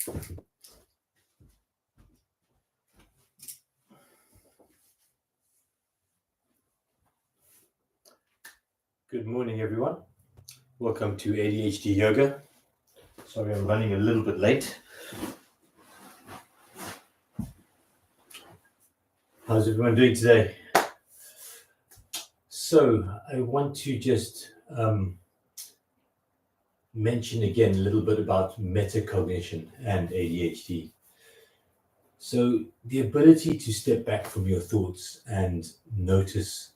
Good morning, everyone. Welcome to ADHD Yoga. Sorry, I'm running a little bit late. How's everyone doing today? So I want to just mention again a little bit about meta-cognition and ADHD. So the ability to step back from your thoughts and notice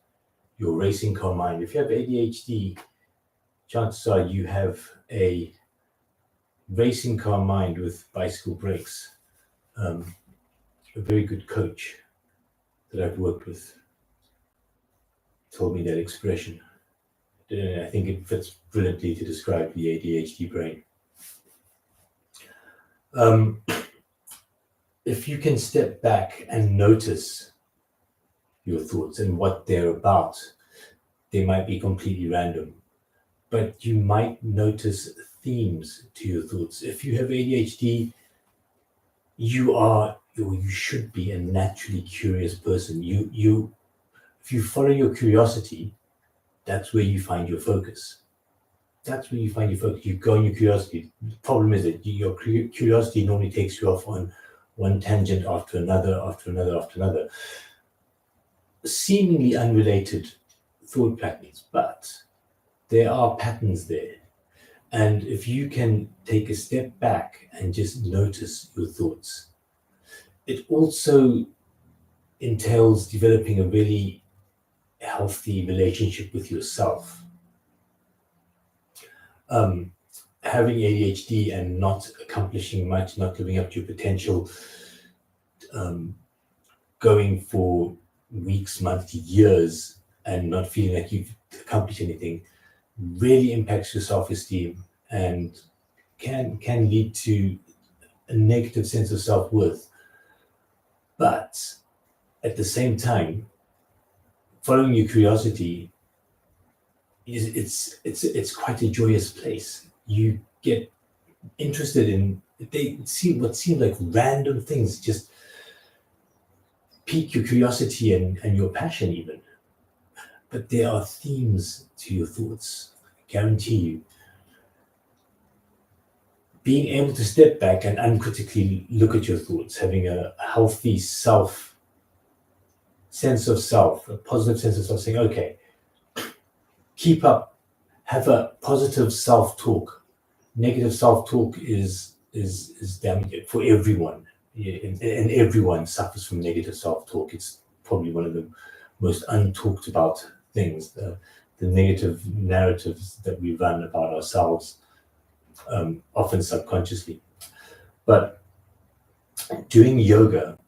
your racing car mind. If you have ADHD, chances are you have a racing car mind with bicycle brakes. A very good coach that I've worked with told me that expression. I think it fits brilliantly to describe the ADHD brain. If you can step back and notice your thoughts and what they're about, they might be completely random, but you might notice themes to your thoughts. If you have ADHD, you should be a naturally curious person. If you follow your curiosity, that's where you find your focus. You go on your curiosity. The problem is that your curiosity normally takes you off on one tangent after another, seemingly unrelated thought patterns, but there are patterns there. And if you can take a step back and just notice your thoughts, it also entails developing a really healthy relationship with yourself. Having ADHD and not accomplishing much, not living up to your potential, going for weeks, months, years, and not feeling like you've accomplished anything, really impacts your self-esteem and can lead to a negative sense of self-worth. But at the same time, following your curiosity it's quite a joyous place. You get interested in what seem like random things, just pique your curiosity and your passion even. But there are themes to your thoughts, I guarantee you. Being able to step back and uncritically look at your thoughts, having a healthy sense of self, a positive sense of self, saying, okay, keep up, have a positive self-talk. Negative self-talk is damaging for everyone, and everyone suffers from negative self-talk. It's probably one of the most untalked about things, the negative narratives that we run about ourselves, often subconsciously. But doing yoga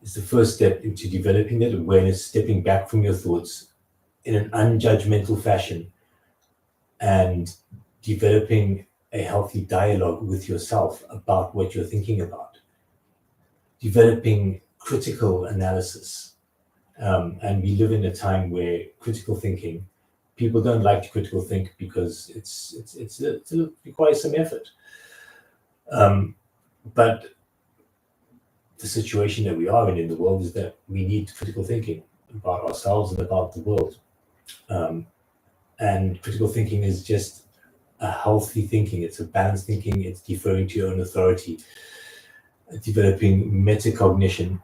is the first step into developing that awareness, stepping back from your thoughts in an unjudgmental fashion and developing a healthy dialogue with yourself about what you're thinking about, developing critical analysis. And we live in a time where critical thinking, people don't like to critical think because it requires some effort. But the situation that we are in the world is that we need critical thinking about ourselves and about the world. And critical thinking is just a healthy thinking. It's a balanced thinking. It's deferring to your own authority, developing meta-cognition,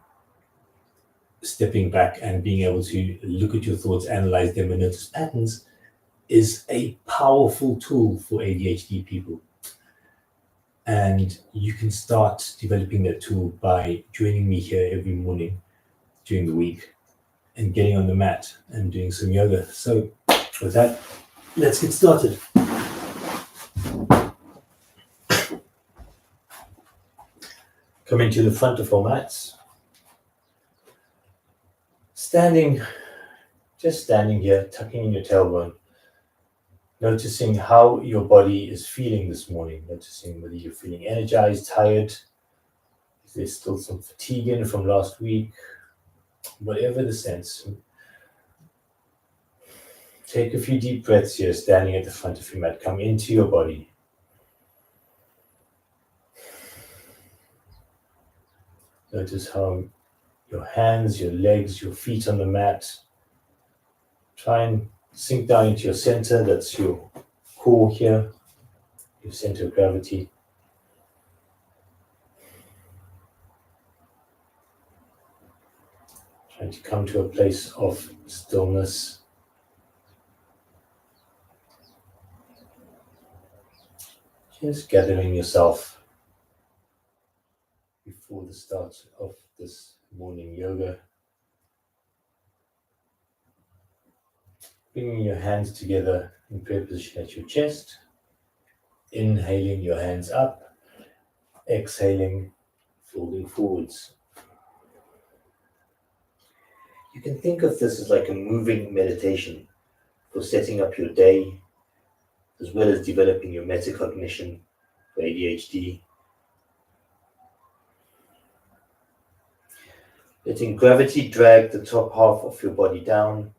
stepping back and being able to look at your thoughts, analyze them, and notice patterns is a powerful tool for ADHD people. And you can start developing that tool by joining me here every morning during the week and getting on the mat and doing some yoga. So with that, let's get started. Coming to the front of our mats. Just standing here, tucking in your tailbone, noticing how your body is feeling this morning, noticing whether you're feeling energized, tired, if there's still some fatigue in from last week, whatever the sense. Take a few deep breaths here, standing at the front of your mat. Come into your body. Notice how your hands, your legs, your feet on the mat. Try and sink down into your center. That's your core here, your center of gravity. Trying to come to a place of stillness. Just gathering yourself before the start of this morning yoga. Bringing your hands together in prayer position at your chest. Inhaling your hands up. Exhaling, folding forwards. You can think of this as like a moving meditation for setting up your day, as well as developing your meta-cognition for ADHD. Letting gravity drag the top half of your body down.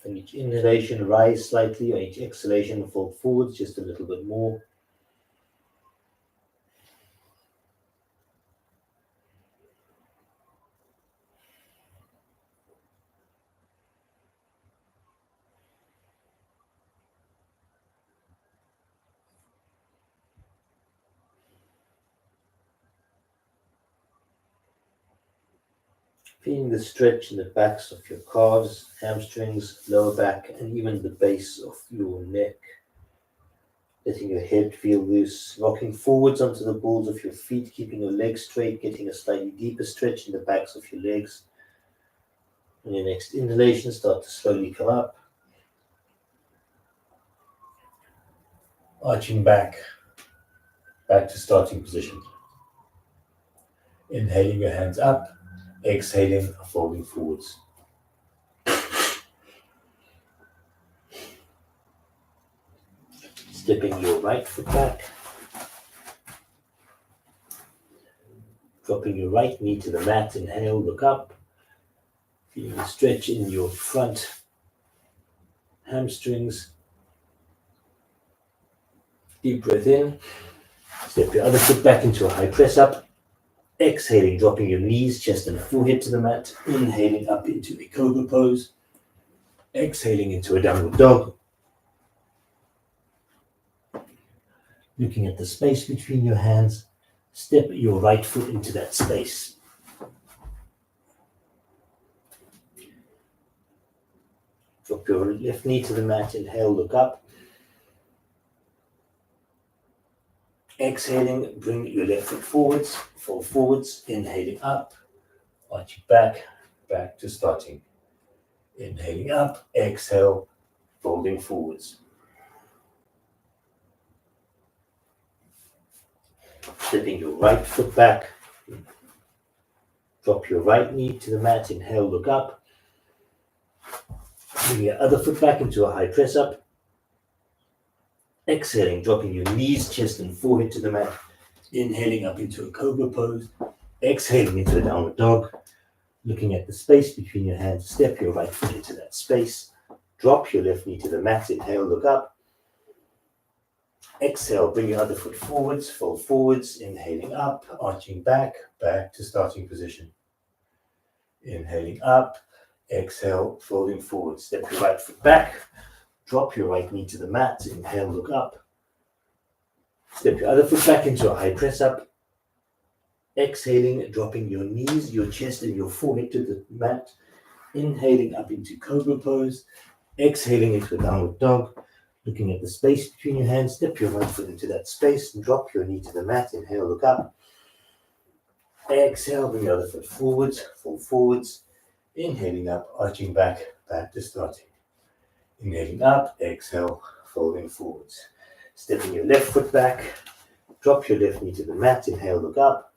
On each inhalation, rise slightly. On each exhalation, fold forwards just a little bit more. Feeling the stretch in the backs of your calves, hamstrings, lower back, and even the base of your neck. Letting your head feel loose, rocking forwards onto the balls of your feet, keeping your legs straight, getting a slightly deeper stretch in the backs of your legs. On your next inhalation, start to slowly come up. Arching back to starting position. Inhaling your hands up, exhaling, folding forwards. Stepping your right foot back. Dropping your right knee to the mat, inhale, look up. Feeling a stretch in your front hamstrings. Deep breath in. Step your other foot back into a high press up. Exhaling, dropping your knees, chest and forehead to the mat. Inhaling up into a cobra pose. Exhaling into a downward dog. Looking at the space between your hands. Step your right foot into that space. Drop your left knee to the mat. Inhale, look up. Exhaling, bring your left foot forwards, fall forwards, inhaling up, arch back to starting. Inhaling up, exhale, folding forwards. Stepping your right foot back, drop your right knee to the mat, inhale, look up. Bring your other foot back into a high press up. Exhaling, dropping your knees, chest and forehead to the mat. Inhaling up into a cobra pose. Exhaling into a downward dog. Looking at the space between your hands, step your right foot into that space. Drop your left knee to the mat. Inhale, look up. Exhale, bring your other foot forwards, fold forwards. Inhaling up, arching back to starting position. Inhaling up, exhale, folding forward. Step your right foot back. Drop your right knee to the mat. Inhale, look up. Step your other foot back into a high press up. Exhaling, dropping your knees, your chest, and your forehead to the mat. Inhaling up into cobra pose. Exhaling into a downward dog. Looking at the space between your hands, step your right foot into that space and drop your knee to the mat. Inhale, look up. Exhale, bring your other foot forwards, fall forwards. Inhaling up, arching back to starting. Inhaling up, exhale, folding forwards. Stepping your left foot back, drop your left knee to the mat, inhale, look up.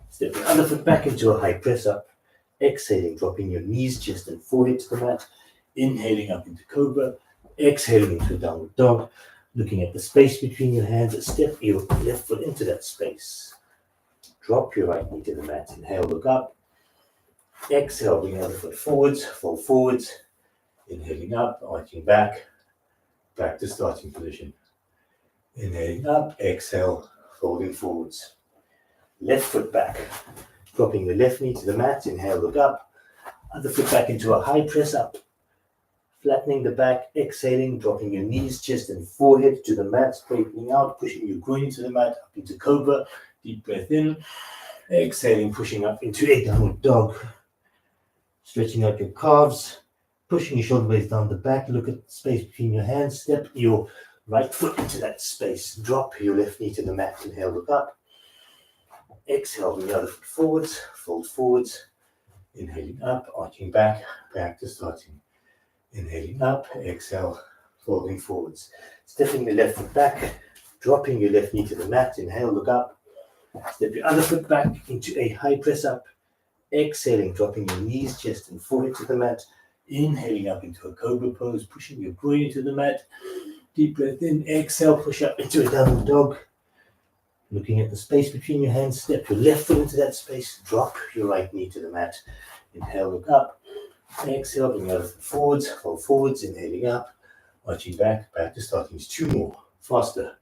Step your other foot back into a high press up. Exhaling, dropping your knees, chest and forehead to the mat. Inhaling up into cobra. Exhaling into a downward dog. Looking at the space between your hands, step your left foot into that space. Drop your right knee to the mat, inhale, look up. Exhale, bring your other foot forwards, fall forwards. Inhaling up, arching back to starting position. Inhaling up, exhale, folding forwards. Left foot back, dropping the left knee to the mat, inhale, look up. Other foot back into a high press up. Flattening the back, exhaling, dropping your knees, chest and forehead to the mat, straightening out, pushing your groin to the mat, up into cobra. Deep breath in, exhaling, pushing up into a downward dog. Stretching out your calves, pushing your shoulder blades down the back, look at the space between your hands, step your right foot into that space, drop your left knee to the mat, inhale, look up. Exhale, bring the other foot forwards, fold forwards, inhaling up, arching back, back to starting. Inhaling up, exhale, folding forwards. Stepping the left foot back, dropping your left knee to the mat, inhale, look up. Step your other foot back into a high press up. Exhaling, dropping your knees, chest and forehead to the mat. Inhaling up into a cobra pose, pushing your groin into the mat. Deep breath in, exhale, push up into a downward dog. Looking at the space between your hands, step your left foot into that space, drop your right knee to the mat. Inhale, look up. Exhale, bring your other foot forwards, fold forwards, inhaling up, arching back, back to starting. It's two more, faster.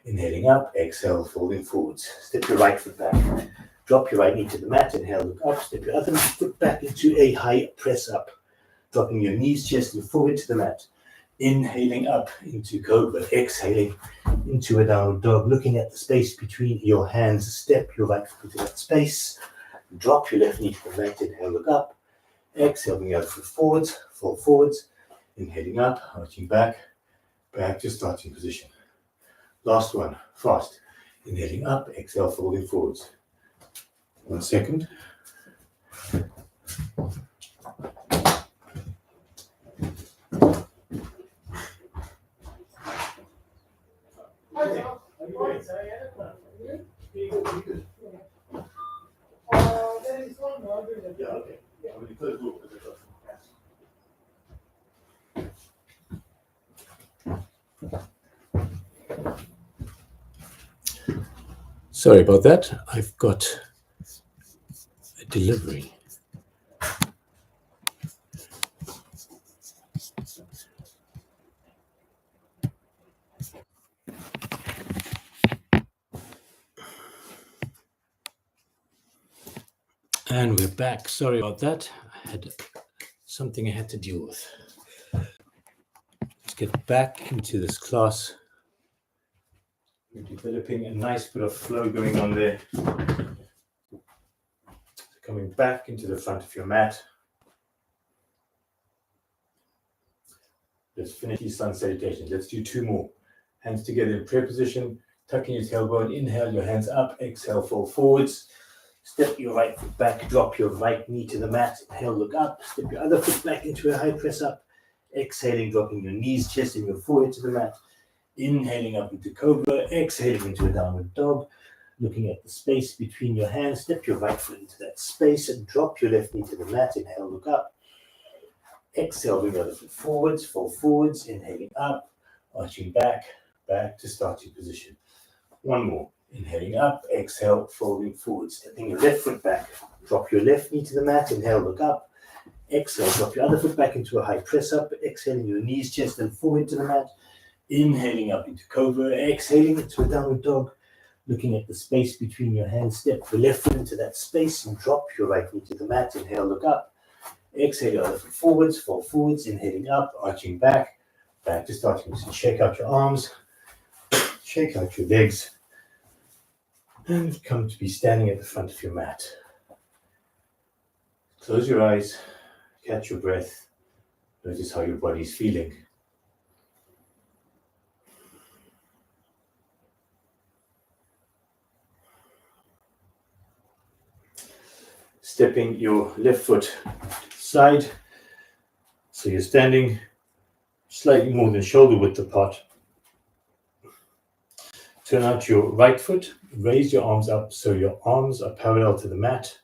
Inhaling up, exhale, folding forwards. Step your right foot back, drop your right knee to the mat, inhale, look up, step your other foot back into a high press up, dropping your knees, chest and forehead to the mat. Inhaling up into cobra, exhaling into a downward dog, looking at the space between your hands, step your right foot into that space, drop your left knee to the mat, inhale, look up, exhale, bring your other foot forwards, fall forwards, inhaling up, arching back, back to starting position. Last one, fast, inhaling up, exhale, folding forwards. 1 second. Sorry about that. I've got a delivery. And we're back. Sorry about that. I had something I had to deal with. Let's get back into this class. We're developing a nice bit of flow going on there. So coming back into the front of your mat. Let's finish these sun salutations. Let's do two more. Hands together in prayer position. Tucking your tailbone. Inhale, your hands up. Exhale, fall forwards. Step your right foot back. Drop your right knee to the mat. Inhale, look up. Step your other foot back into a high press up. Exhaling, dropping your knees, chest, and your forehead to the mat. Inhaling up into cobra. Exhaling into a downward dog. Looking at the space between your hands. Step your right foot into that space and drop your left knee to the mat. Inhale, look up. Exhale, bring the other foot forwards, fall forwards, inhaling up, arching back, back to starting position. One more. Inhaling up, exhale, folding forwards, stepping your left foot back. Drop your left knee to the mat, inhale, look up. Exhale, drop your other foot back into a high press up, exhaling your knees, chest and forehead to the mat. Inhaling up into cobra, exhaling into a downward dog. Looking at the space between your hands, step your left foot into that space and drop your right knee to the mat, inhale, look up. Exhale your other foot forwards, fall forwards, inhaling up, arching back, back to starting. So shake out your arms, shake out your legs, and come to be standing at the front of your mat. Close your eyes, catch your breath, notice how your body's feeling. Stepping your left foot side, so you're standing slightly more than shoulder width apart. Turn out your right foot, raise your arms up so your arms are parallel to the mat.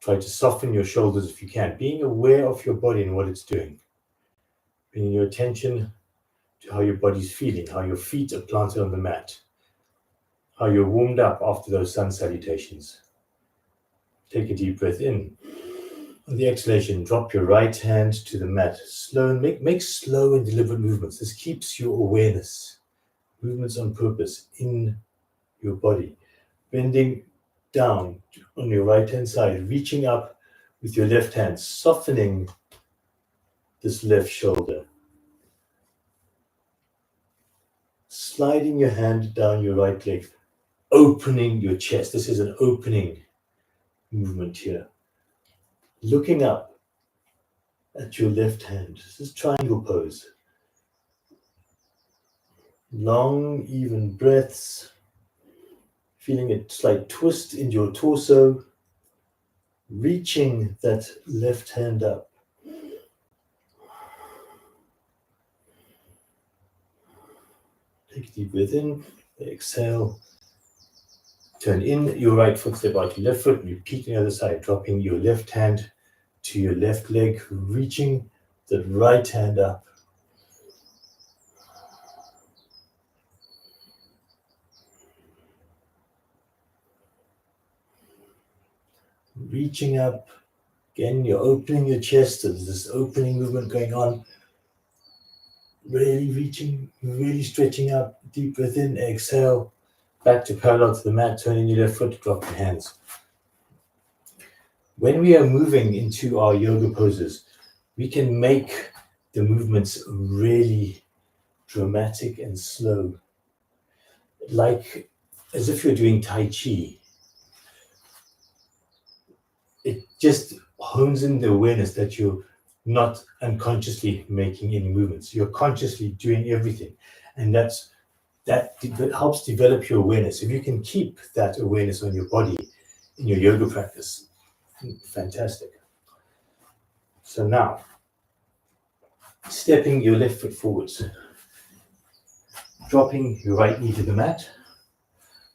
Try to soften your shoulders if you can, being aware of your body and what it's doing. Bringing your attention to how your body's feeling, how your feet are planted on the mat, how you're warmed up after those sun salutations. Take a deep breath in. On the exhalation, drop your right hand to the mat. Slow and make slow and deliberate movements. This keeps your awareness movements on purpose in your body. Bending down on your right hand side, reaching up with your left hand, softening this left shoulder. Sliding your hand down your right leg, opening your chest. This is an opening movement here. Looking up at your left hand. This is triangle pose. Long, even breaths. Feeling a slight twist in your torso. Reaching that left hand up. Take a deep breath in. Exhale. Turn in your right foot, step out your left foot, repeat the other side, dropping your left hand to your left leg, reaching the right hand up. Reaching up, again, you're opening your chest, so there's this opening movement going on. Really reaching, really stretching up, deep breath in, exhale. Back to parallel to the mat, turn in your left foot, drop your hands. When we are moving into our yoga poses, we can make the movements really dramatic and slow. Like as if you're doing Tai Chi. It just hones in the awareness that you're not unconsciously making any movements. You're consciously doing everything. And that helps develop your awareness. If you can keep that awareness on your body in your yoga practice, fantastic. So now, stepping your left foot forwards, dropping your right knee to the mat.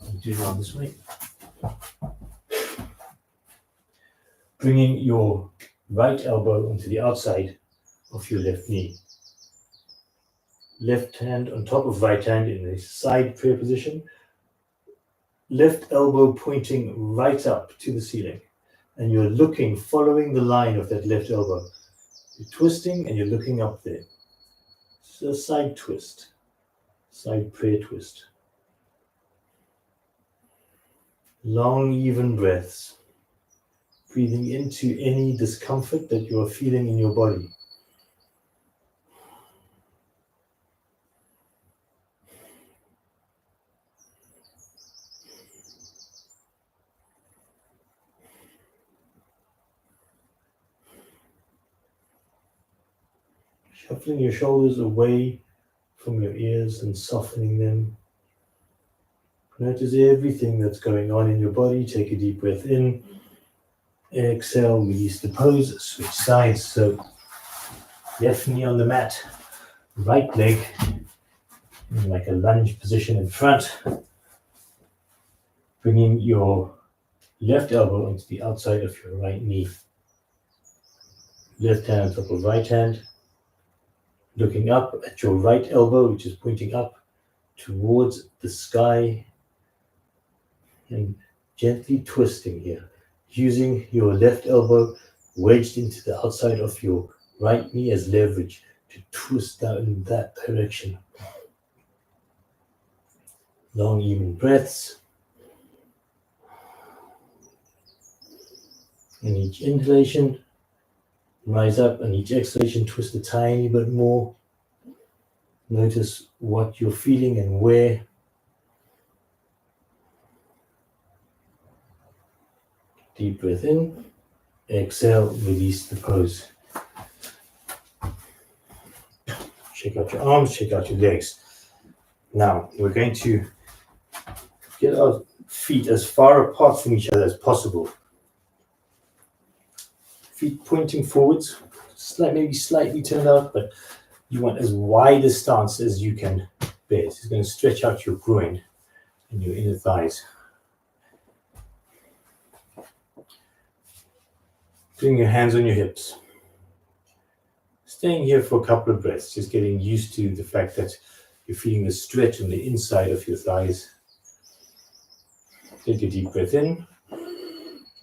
I'll do it around this way. Bringing your right elbow onto the outside of your left knee. Left hand on top of right hand in a side prayer position. Left elbow pointing right up to the ceiling. And you're looking, following the line of that left elbow. You're twisting and you're looking up there. It's a side twist, side prayer twist. Long, even breaths. Breathing into any discomfort that you are feeling in your body. Shuffling your shoulders away from your ears and softening them. Notice everything that's going on in your body. Take a deep breath in. Exhale, release the pose, switch sides. So left knee on the mat, right leg in like a lunge position in front. Bringing your left elbow onto the outside of your right knee. Left hand on top of right hand. Looking up at your right elbow, which is pointing up towards the sky. And gently twisting here. Using your left elbow wedged into the outside of your right knee as leverage to twist down in that direction. Long, even breaths. And each inhalation, rise up, and each exhalation, twist a tiny bit more. Notice what you're feeling and where. Deep breath in, exhale, release the pose. Shake out your arms, shake out your legs. Now, we're going to get our feet as far apart from each other as possible. Feet pointing forwards, maybe slightly turned out, but you want as wide a stance as you can bear. This is going to stretch out your groin and your inner thighs. Putting your hands on your hips. Staying here for a couple of breaths, just getting used to the fact that you're feeling the stretch on the inside of your thighs. Take a deep breath in.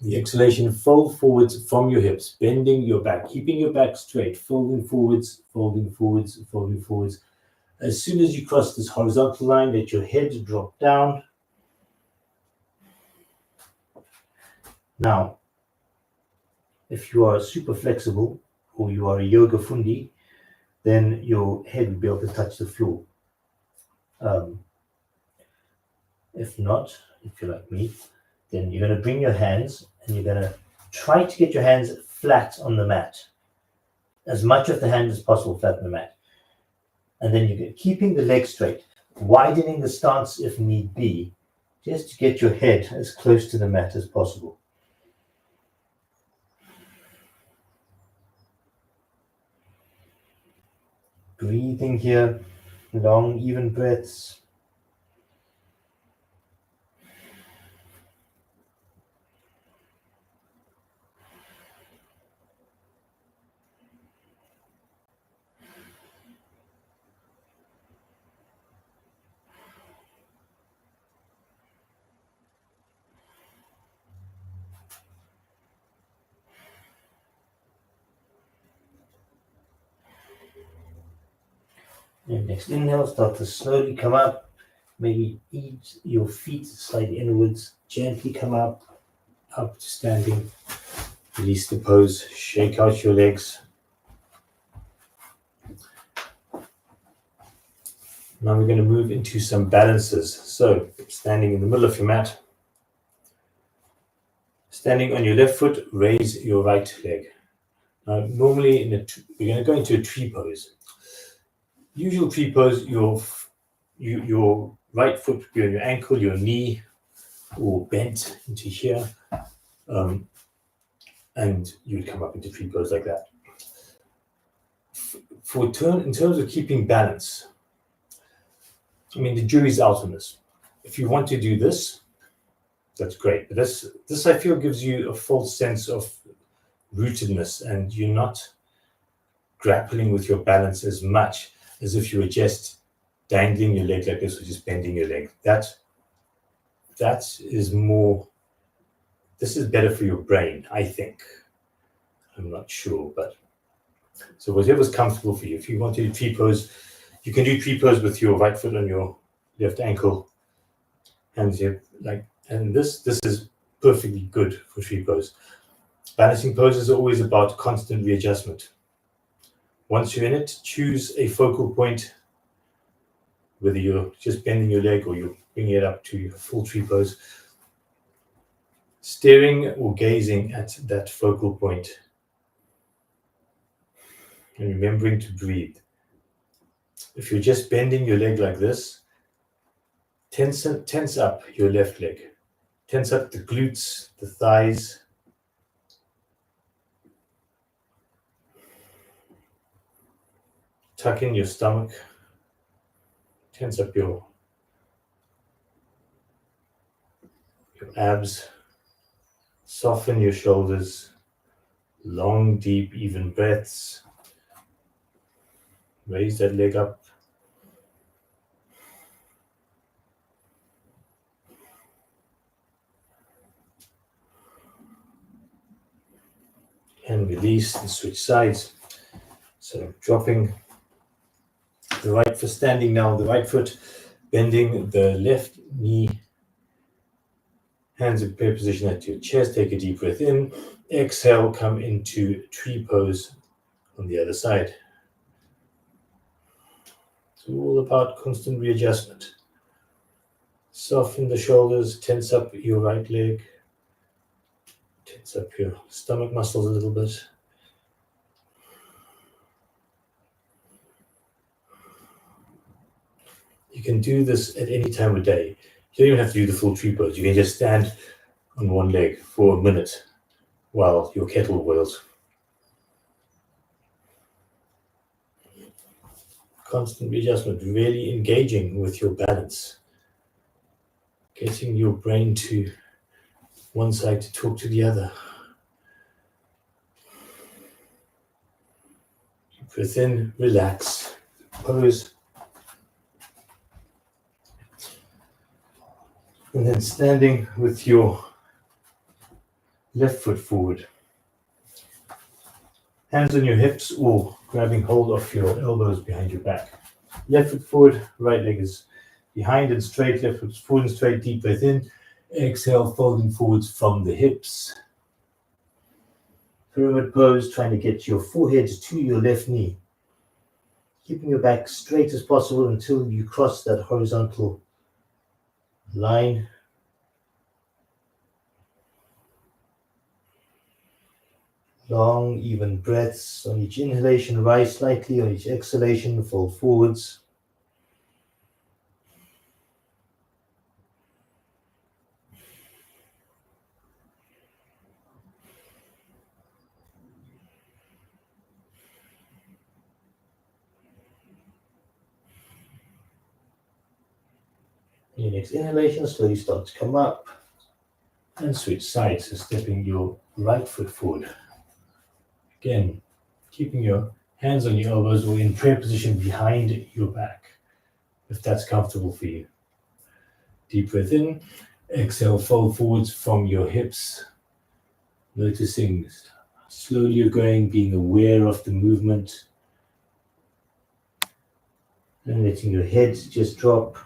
The exhalation, fold forwards from your hips, bending your back, keeping your back straight, folding forwards, folding forwards, folding forwards. As soon as you cross this horizontal line, let your head drop down. Now, if you are super flexible or you are a yoga fundi, then your head will be able to touch the floor. If not, if you're like me, then you're going to bring your hands and you're going to try to get your hands flat on the mat. As much of the hand as possible flat on the mat. And then you're keeping the leg straight, widening the stance if need be, just to get your head as close to the mat as possible. Breathing here, long, even breaths. And next inhale, start to slowly come up. Maybe ease your feet slide inwards, gently come up to standing. Release the pose, shake out your legs. Now we're going to move into some balances. So, standing in the middle of your mat. Standing on your left foot, raise your right leg. Now, normally, we're going to go into a tree pose. Usual tree pose, your right foot would be on your ankle, your knee, or bent into here. And you would come up into tree pose like that. In terms of keeping balance, I mean, the jury's out on this. If you want to do this, that's great. But this I feel gives you a false sense of rootedness, and you're not grappling with your balance as much as if you were just dangling your leg like this or just bending your leg. That is more, this is better for your brain, I think. I'm not sure, but so whatever's comfortable for you. If you want to do tree pose, you can do tree pose with your right foot on your left ankle, hands here, and this is perfectly good for tree pose. Balancing poses are always about constant readjustment. Once you're in it, choose a focal point, whether you're just bending your leg or you're bringing it up to full tree pose. Staring or gazing at that focal point and remembering to breathe. If you're just bending your leg like this, tense up your left leg. Tense up the glutes, the thighs. Tuck in your stomach. Tense up your abs. Soften your shoulders. Long, deep, even breaths. Raise that leg up. And release and switch sides. So dropping the right foot, standing now, the right foot, bending the left knee. Hands in prayer position at your chest. Take a deep breath in. Exhale, come into tree pose on the other side. It's all about constant readjustment. Soften the shoulders, tense up your right leg. Tense up your stomach muscles a little bit. You can do this at any time of day. You don't even have to do the full tree pose. You can just stand on one leg for a minute while your kettle boils. Constant readjustment, really engaging with your balance. Getting your brain to one side to talk to the other. Breathe in, relax, pose. And then standing with your left foot forward. Hands on your hips or grabbing hold of your elbows behind your back. Left foot forward, right leg is behind and straight, left foot forward and straight, deep breath in. Exhale, folding forwards from the hips. Pyramid pose, trying to get your forehead to your left knee. Keeping your back straight as possible until you cross that horizontal line. Long, even breaths. On each inhalation, rise slightly. On each exhalation, fold forwards. Your next inhalation, slowly start to come up and switch sides. So stepping your right foot forward. Again, keeping your hands on your elbows or in prayer position behind your back, if that's comfortable for you. Deep breath in. Exhale, fold forwards from your hips. Noticing slowly you're going, being aware of the movement. And letting your head just drop.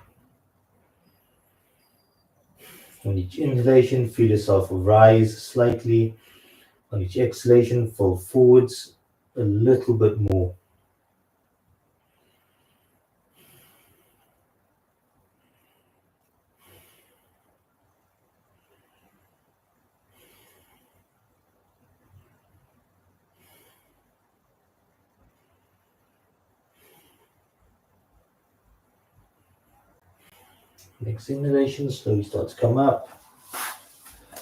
On each inhalation, feel yourself rise slightly. On each exhalation, fold forwards a little bit more. Next inhalation, slowly start to come up.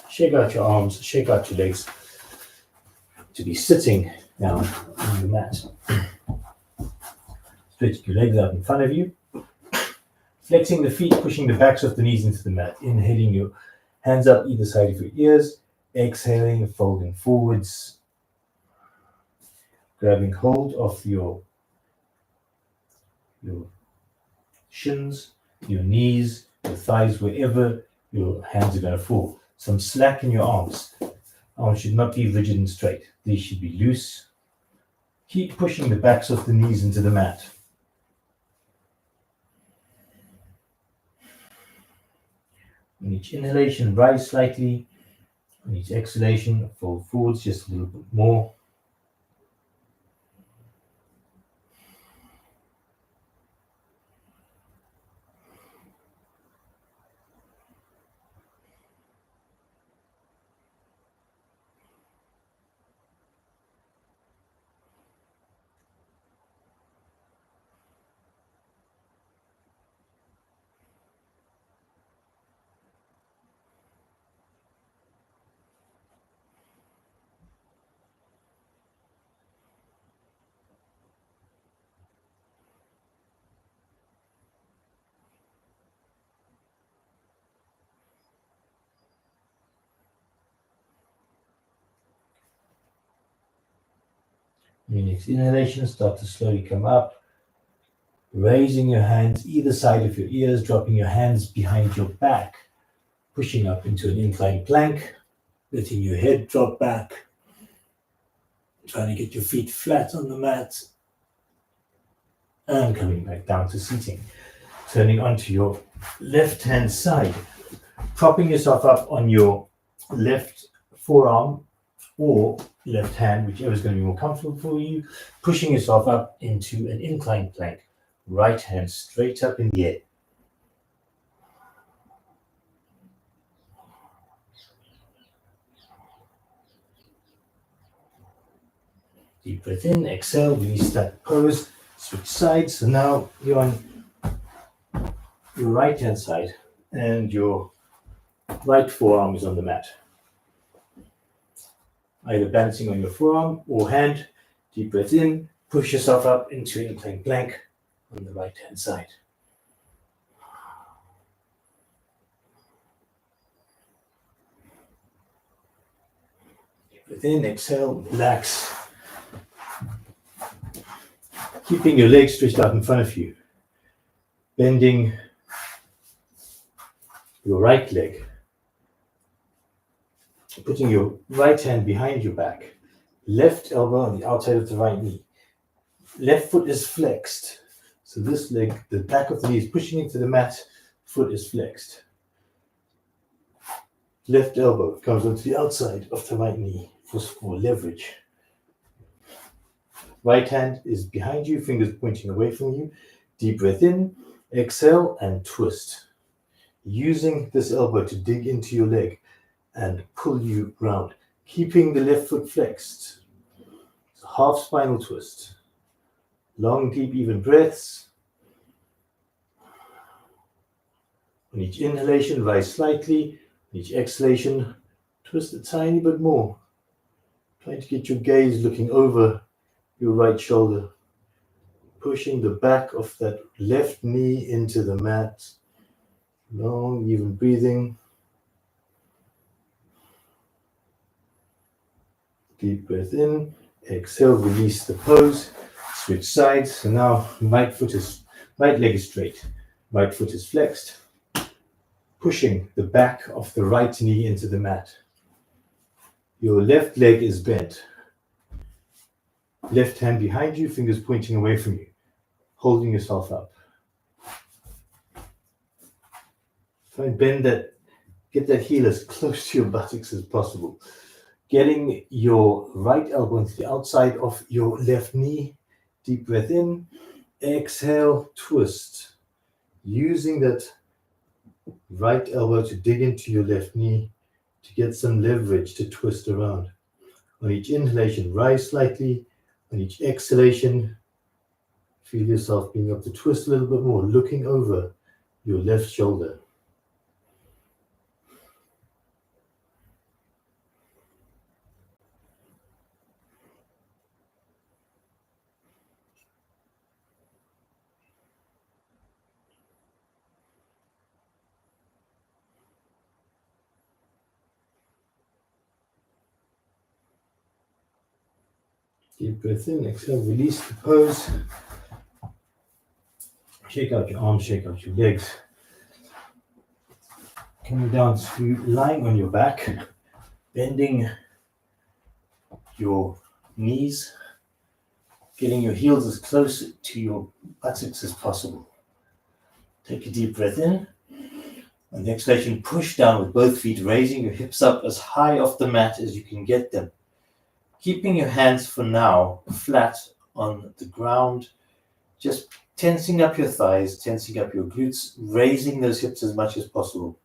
Shake out your arms, shake out your legs. To be sitting down on the mat. Stretch your legs out in front of you. Flexing the feet, pushing the backs of the knees into the mat. Inhaling your hands up either side of your ears. Exhaling, folding forwards. Grabbing hold of your shins, your knees, your thighs, wherever your hands are going to fall. Some slack in your arms. Arms should not be rigid and straight. These should be loose. Keep pushing the backs of the knees into the mat. On each inhalation, rise slightly. On each exhalation, fold forwards just a little bit more. Your next inhalation, start to slowly come up. Raising your hands either side of your ears, dropping your hands behind your back. Pushing up into an inclined plank. Letting your head drop back. Trying to get your feet flat on the mat. And coming back down to seating. Turning onto your left hand side. Propping yourself up on your left forearm or left hand, whichever is going to be more comfortable for you. Pushing yourself up into an inclined plank. Right hand straight up in the air. Deep breath in, exhale, release that pose, switch sides. So now you're on your right hand side and your right forearm is on the mat. Either balancing on your forearm or hand. Deep breath in, push yourself up into inclined plank on the right hand side. Deep breath in, exhale, relax. Keeping your legs stretched out in front of you. Bending your right leg. Putting your right hand behind your back. Left elbow on the outside of the right knee. Left foot is flexed. So this leg, the back of the knee is pushing into the mat, foot is flexed. Left elbow comes onto the outside of the right knee for leverage. Right hand is behind you, fingers pointing away from you. Deep breath in, exhale, and twist. Using this elbow to dig into your leg and pull you round, keeping the left foot flexed. So half spinal twist. Long, deep, even breaths. On each inhalation, rise slightly. On each exhalation, twist a tiny bit more. Trying to get your gaze looking over your right shoulder. Pushing the back of that left knee into the mat. Long, even breathing. Deep breath in. Exhale, release the pose. Switch sides. So now right leg is straight. Right foot is flexed. Pushing the back of the right knee into the mat. Your left leg is bent. Left hand behind you, fingers pointing away from you. Holding yourself up. Try and bend that, get that heel as close to your buttocks as possible. Getting your right elbow into the outside of your left knee. Deep breath in. Exhale, twist. Using that right elbow to dig into your left knee to get some leverage to twist around. On each inhalation, rise slightly. On each exhalation, feel yourself being able to twist a little bit more, looking over your left shoulder. Deep breath in, exhale, release the pose. Shake out your arms, shake out your legs. Coming down to lying on your back, bending your knees, getting your heels as close to your buttocks as possible. Take a deep breath in. On the exhalation, push down with both feet, raising your hips up as high off the mat as you can get them. Keeping your hands for now flat on the ground, just tensing up your thighs, tensing up your glutes, raising those hips as much as possible.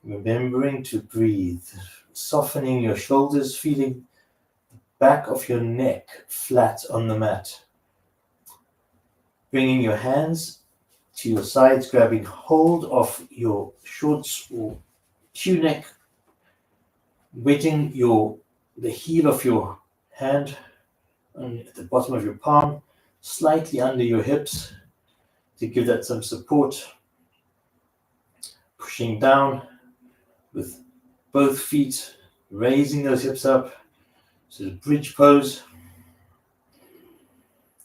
Remembering to breathe, softening your shoulders, feeling the back of your neck flat on the mat. Bringing your hands to your sides, grabbing hold of your shorts or tunic, wetting the heel of your hand at the bottom of your palm, slightly under your hips to give that some support. Pushing down with both feet, raising those hips up. So the bridge pose.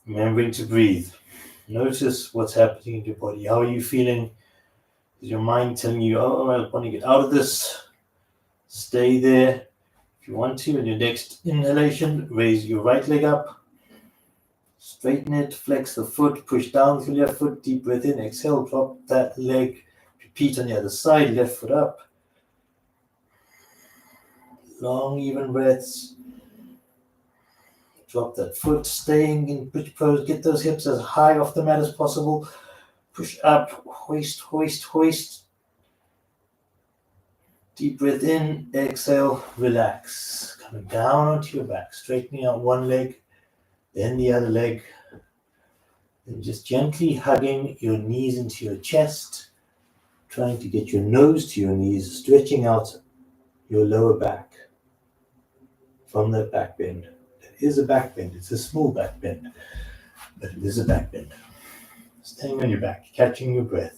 Remembering to breathe. Notice what's happening in your body. How are you feeling? Is your mind telling you, oh, I want to get out of this? Stay there. If you want to, in your next inhalation, raise your right leg up. Straighten it, flex the foot, push down with your left foot, deep breath in, exhale, drop that leg. Repeat on the other side, left foot up. Long, even breaths. Drop that foot, staying in bridge pose. Get those hips as high off the mat as possible. Push up, hoist, hoist, hoist. Deep breath in, exhale, relax. Coming down onto your back, straightening out one leg, then the other leg. And just gently hugging your knees into your chest, trying to get your nose to your knees, stretching out your lower back from that back bend. It is a back bend. It's a small back bend, but it is a back bend. Staying on your back, catching your breath.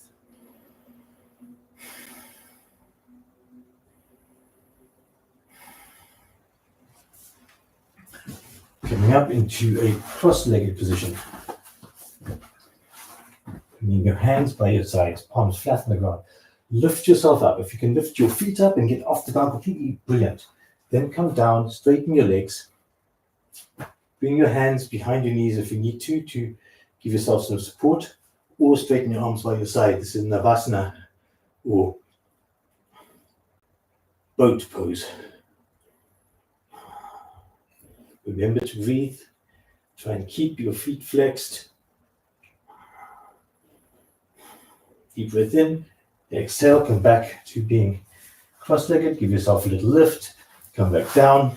Coming up into a cross-legged position. Bringing your hands by your sides, palms flat on the ground. Lift yourself up. If you can lift your feet up and get off the ground completely, brilliant. Then come down, straighten your legs. Bring your hands behind your knees if you need to Give yourself some support or straighten your arms by your side. This is Navasana or boat pose. Remember to breathe. Try and keep your feet flexed. Deep breath in. Exhale, come back to being cross-legged. Give yourself a little lift. Come back down.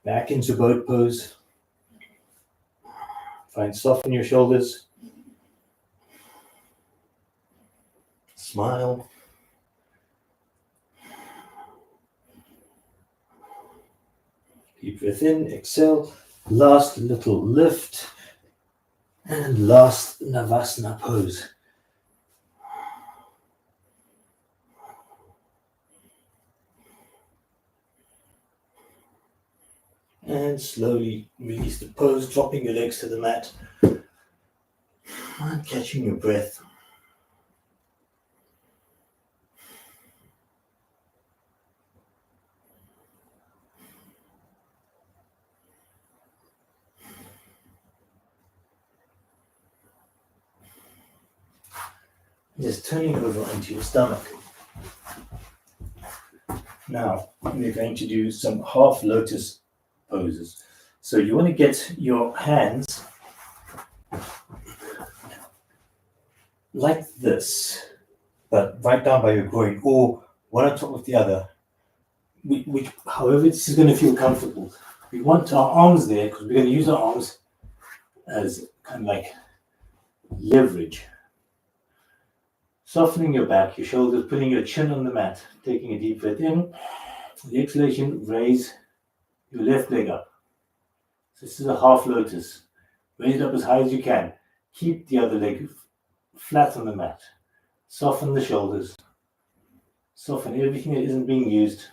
Back into boat pose. Try and soften your shoulders. Smile. Deep breath in, exhale. Last little lift. And last Navasana pose. And slowly release the pose, dropping your legs to the mat. And catching your breath. Just turning over onto your stomach. Now, we're going to do some half lotus poses. So you want to get your hands like this, but right down by your groin, or one on top of the other. However this is going to feel comfortable. We want our arms there because we're going to use our arms as kind of like leverage. Softening your back, your shoulders, putting your chin on the mat, taking a deep breath in. The exhalation, raise your left leg up. So this is a half lotus. Raise it up as high as you can. Keep the other leg flat on the mat. Soften the shoulders. Soften everything that isn't being used.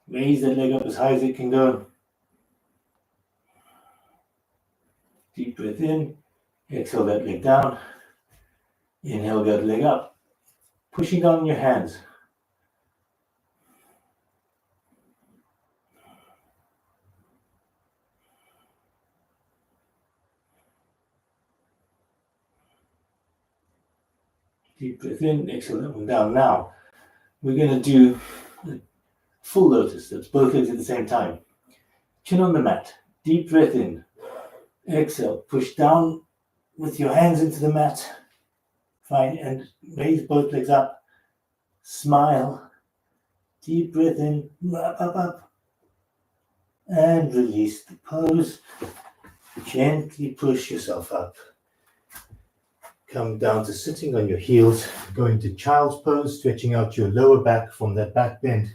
Raise that leg up as high as it can go. Deep breath in. Exhale that leg down. Inhale that leg up. Pushing down your hands. Deep breath in, exhale that one down. Now, we're going to do a full lotus. That's both legs at the same time. Chin on the mat. Deep breath in. Exhale. Push down with your hands into the mat. Fine. And raise both legs up. Smile. Deep breath in. Up. And release the pose. Gently push yourself up. Come down to sitting on your heels, going to child's pose, stretching out your lower back from that back bend.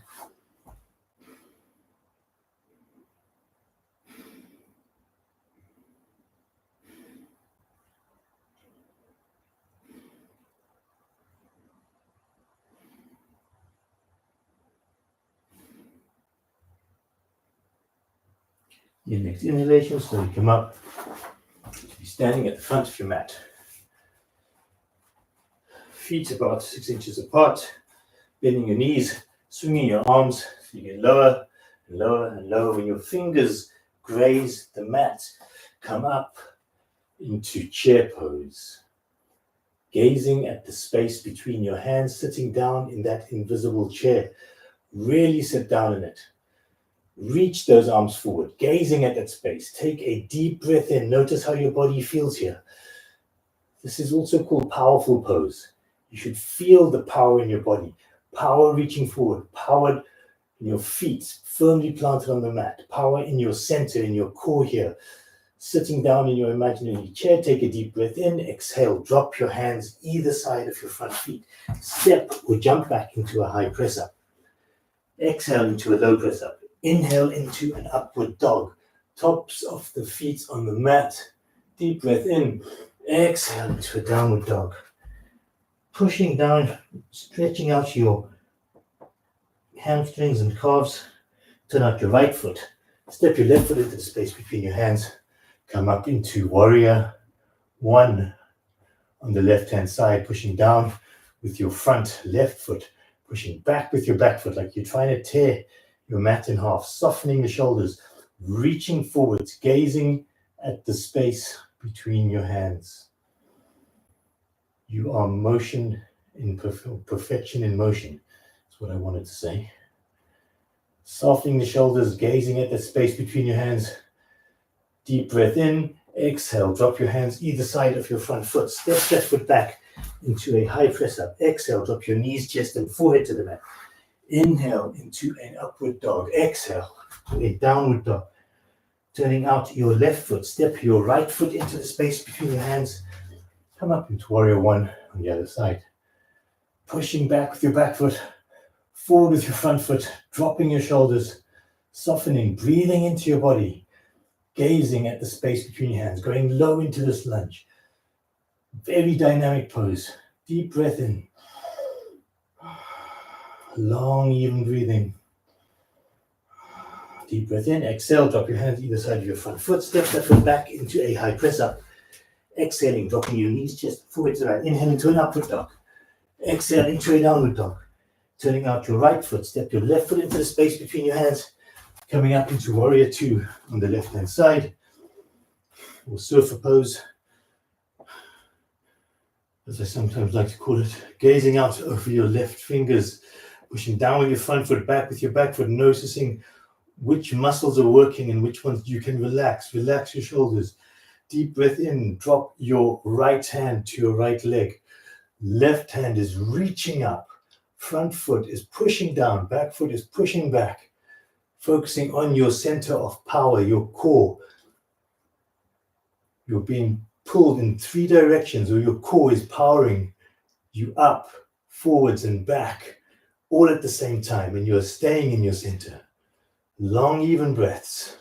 Your next inhalation, slowly come up. Be standing at the front of your mat. Feet about 6 inches apart, bending your knees, swinging your arms so you get lower and lower and lower. When your fingers graze the mat, come up into chair pose. Gazing at the space between your hands, sitting down in that invisible chair. Really sit down in it. Reach those arms forward, gazing at that space. Take a deep breath in. Notice how your body feels here. This is also called powerful pose. You should feel the power in your body, power reaching forward, power in your feet, firmly planted on the mat, power in your center, in your core here. Sitting down in your imaginary chair, take a deep breath in, exhale, drop your hands either side of your front feet. Step or jump back into a high press up. Exhale into a low press up. Inhale into an upward dog. Tops of the feet on the mat. Deep breath in, exhale into a downward dog. Pushing down, stretching out your hamstrings and calves. Turn out your right foot. Step your left foot into the space between your hands. Come up into warrior one on the left-hand side, pushing down with your front left foot, pushing back with your back foot like you're trying to tear your mat in half, softening the shoulders, reaching forwards, gazing at the space between your hands. You are motion in perfection in motion. That's what I wanted to say. Softening the shoulders, gazing at the space between your hands. Deep breath in, exhale, drop your hands either side of your front foot. Step that foot back into a high press up. Exhale, drop your knees, chest, and forehead to the mat. Inhale into an upward dog. Exhale to a downward dog. Turning out your left foot. Step your right foot into the space between your hands. Come up into warrior one on the other side. Pushing back with your back foot. Forward with your front foot. Dropping your shoulders. Softening. Breathing into your body. Gazing at the space between your hands. Going low into this lunge. Very dynamic pose. Deep breath in. Long, even breathing. Deep breath in. Exhale. Drop your hands either side of your front foot. Step that foot back into a high press up. Exhaling. Dropping your knees, chest, forward to the right. Inhale into an upward dog. Exhale into a downward dog. Turning out your right foot. Step your left foot into the space between your hands. Coming up into warrior two on the left hand side. Or surfer pose, as I sometimes like to call it. Gazing out over your left fingers. Pushing down with your front foot, back with your back foot, noticing which muscles are working and which ones you can relax. Relax your shoulders. Deep breath in. Drop your right hand to your right leg. Left hand is reaching up. Front foot is pushing down. Back foot is pushing back. Focusing on your center of power, your core. You're being pulled in three directions, or your core is powering you up, forwards, and back, all at the same time, and you're staying in your center. Long, even breaths.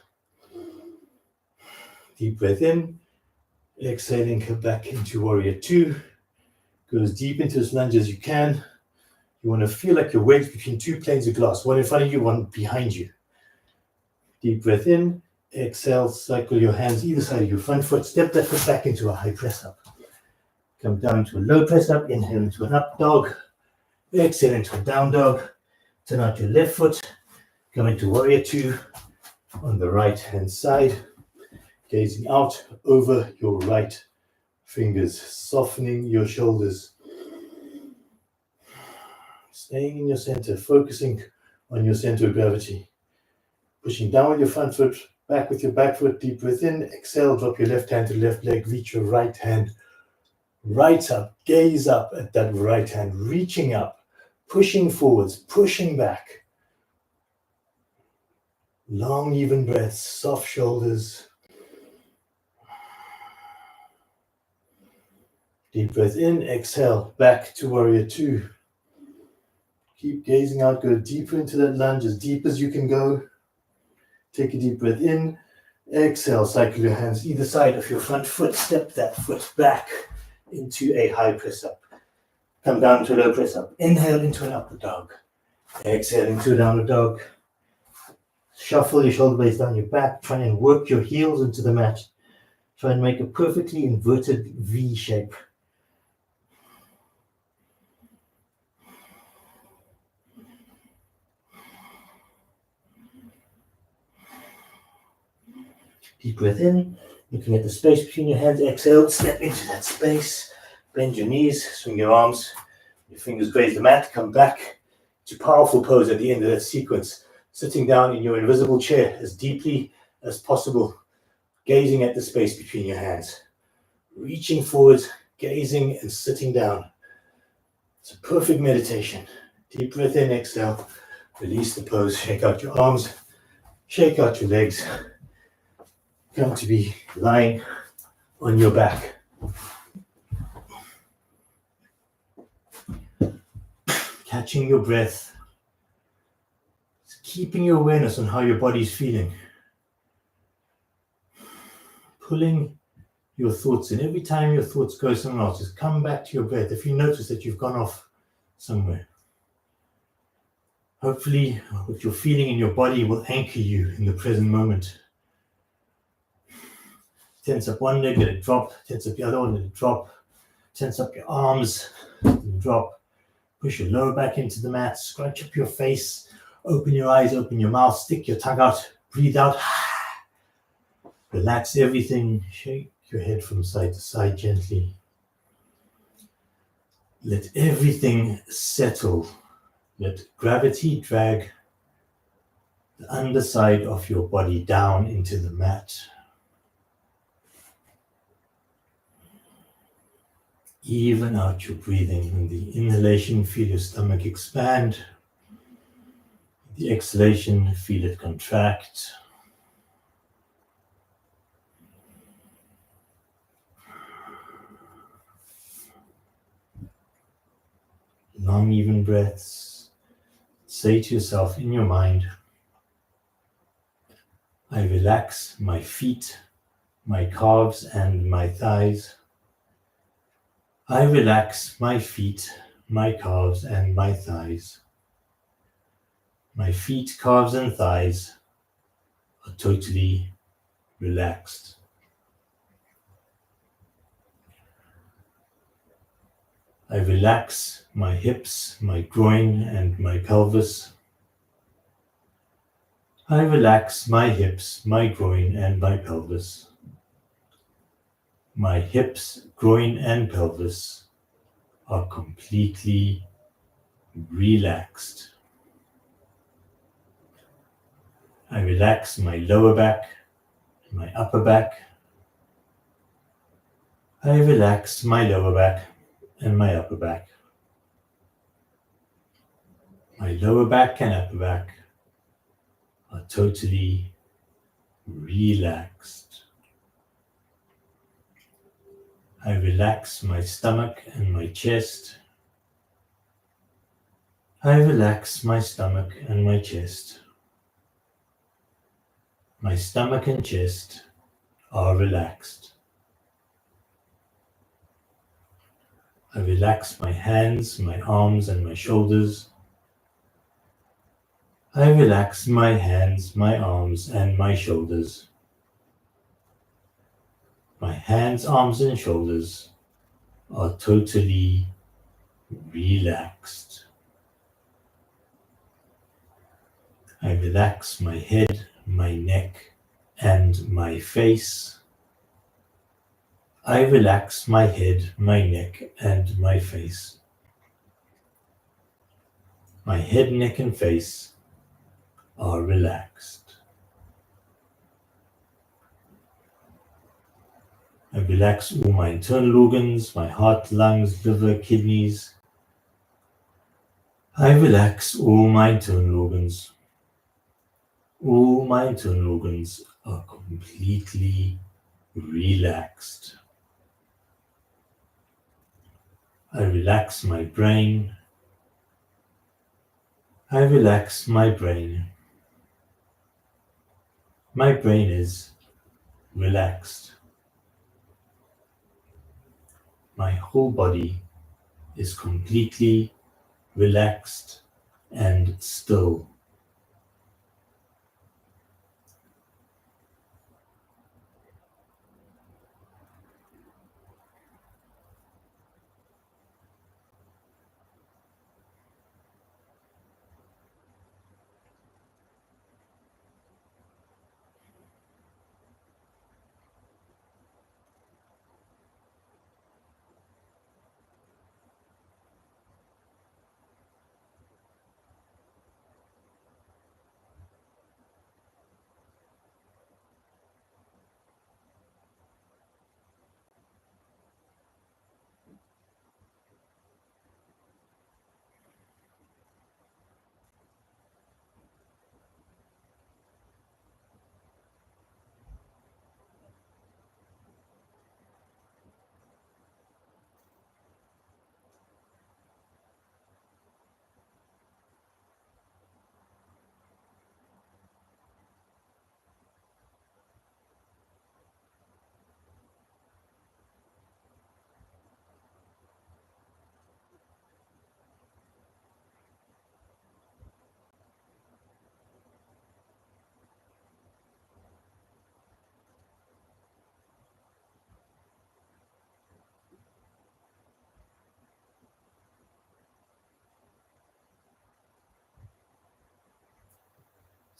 Deep breath in. Exhaling, come back into warrior two. Go as deep into this lunge as you can. You want to feel like you're wedged between two planes of glass, one in front of you, one behind you. Deep breath in. Exhale, cycle your hands either side of your front foot. Step that foot back into a high press up. Come down to a low press up. Inhale into an up dog. Exhale into a down dog. Turn out your left foot. Come into warrior two on the right hand side. Gazing out over your right fingers. Softening your shoulders. Staying in your center. Focusing on your center of gravity. Pushing down with your front foot. Back with your back foot. Deep breath in. Exhale. Drop your left hand to the left leg. Reach your right hand right up. Gaze up at that right hand. Reaching up. Pushing forwards. Pushing back. Long, even breaths. Soft shoulders. Deep breath in. Exhale. Back to warrior two. Keep gazing out. Go deeper into that lunge. As deep as you can go. Take a deep breath in. Exhale. Cycle your hands either side of your front foot. Step that foot back into a high press up. Come down to a low press up. Inhale into an upward dog. Exhale into a downward dog. Shuffle your shoulder blades down your back. Try and work your heels into the mat. Try and make a perfectly inverted V shape. Deep breath in, looking at the space between your hands. Exhale, step into that space. Bend your knees, swing your arms. Your fingers graze the mat. Come back to powerful pose at the end of that sequence. Sitting down in your invisible chair as deeply as possible. Gazing at the space between your hands. Reaching forward, gazing and sitting down. It's a perfect meditation. Deep breath in, exhale. Release the pose. Shake out your arms. Shake out your legs. Come to be lying on your back. Catching your breath. Keeping your awareness on how your body's feeling. Pulling your thoughts in. Every time your thoughts go somewhere else, just come back to your breath. If you notice that you've gone off somewhere. Hopefully, what you're feeling in your body will anchor you in the present moment. Tense up one leg, let it drop. Tense up the other one, let it drop. Tense up your arms, let it drop. Push your lower back into the mat. Scrunch up your face. Open your eyes, open your mouth. Stick your tongue out. Breathe out. Relax everything. Shake your head from side to side gently. Let everything settle. Let gravity drag the underside of your body down into the mat. Even out your breathing. In the inhalation, feel your stomach expand. The exhalation, feel it contract. Long, even breaths. Say to yourself in your mind, I relax my feet, my calves, and my thighs. I relax my feet, my calves, and my thighs. My feet, calves, and thighs are totally relaxed. I relax my hips, my groin, and my pelvis. I relax my hips, my groin, and my pelvis. My hips, groin, and pelvis are completely relaxed. I relax my lower back, my upper back. I relax my lower back and my upper back. My lower back and upper back are totally relaxed. I relax my stomach and my chest. I relax my stomach and my chest. My stomach and chest are relaxed. I relax my hands, my arms, and my shoulders. I relax my hands, my arms, and my shoulders. My hands, arms, and shoulders are totally relaxed. I relax my head, my neck, and my face. I relax my head, my neck, and my face. My head, neck, and face are relaxed. I relax all my internal organs, my heart, lungs, liver, kidneys. I relax all my internal organs. All my internal organs are completely relaxed. I relax my brain. I relax my brain. My brain is relaxed. My whole body is completely relaxed and still.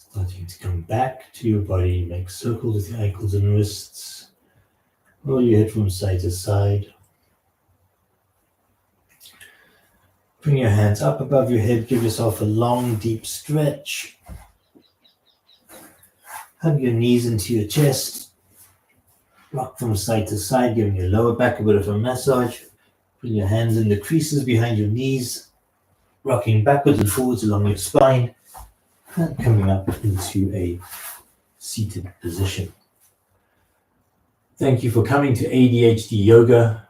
Starting to come back to your body, make circles with your ankles and wrists. Roll your head from side to side. Bring your hands up above your head. Give yourself a long, deep stretch. Hug your knees into your chest. Rock from side to side, giving your lower back a bit of a massage. Bring your hands in the creases behind your knees. Rocking backwards and forwards along your spine. And coming up into a seated position. Thank you for coming to ADHD Yoga.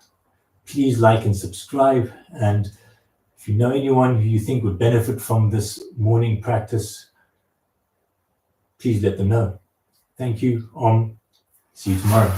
Please like and subscribe. And if you know anyone who you think would benefit from this morning practice, please let them know. Thank you. See you tomorrow.